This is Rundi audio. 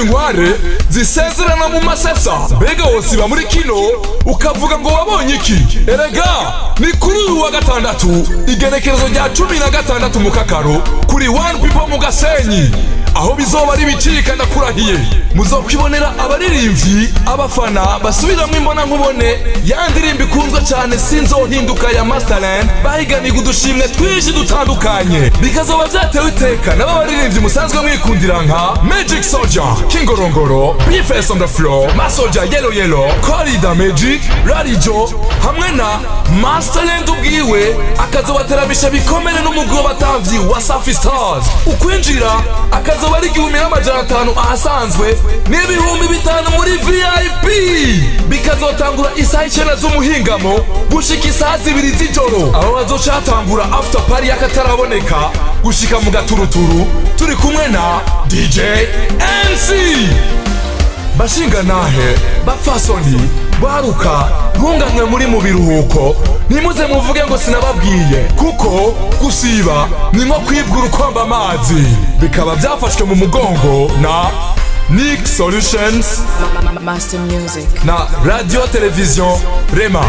inkware zisezerana mu masesa. Mbega wosiba muri kino ukavuga ngo wabonye iki? Erega ni kuri uyu wa gatandatu igenekerezo rya 16 mu Kakaro kuri One People mu Gasenyi, aho bizoba ari bicika ndakurahiye. Muzokwibonera abaririmbyi abafana basubiramwe imbona nkubone ya ndirimbo ikunzwe cyane Sinzohinduka ya Masterland, bahiganiga udushimwe twinshi dutandukanye. Bikazoba vyatewe iteka n'aba baririmbyi musanzwe mwikundira nka Magic Soldier, Kingorongoro, Beefest on the Floor, Masoja Yellow Yellow, Corridor Magic, Rarijo hamwe na Masterland ubwiwe. Akazobateramisha bikomere n'umugwi w'abatavyi wa Safi Stars. Ukwinjira akazoba ari 1500 ahasanzwe n'ibihumbi 5 muri VIP. Bikazotangura isaha 9 z'umuhingamo gushika isaha 2 z'ijoro, aho bazocatangura after party yakataraboneka gushika mu gaturuturu. Turi kumwe na DJ MC. Bashinga nahe bapfasoni baruka ntunganwe muri mu biruhuko, ntimuze muvuge ngo sinababwiye, kuko gusiba ni nko kwibwira ukwamba amazi. Bikaba byafashwe mu mugongo na Nick Solutions, Master Music na Radio Television Rema.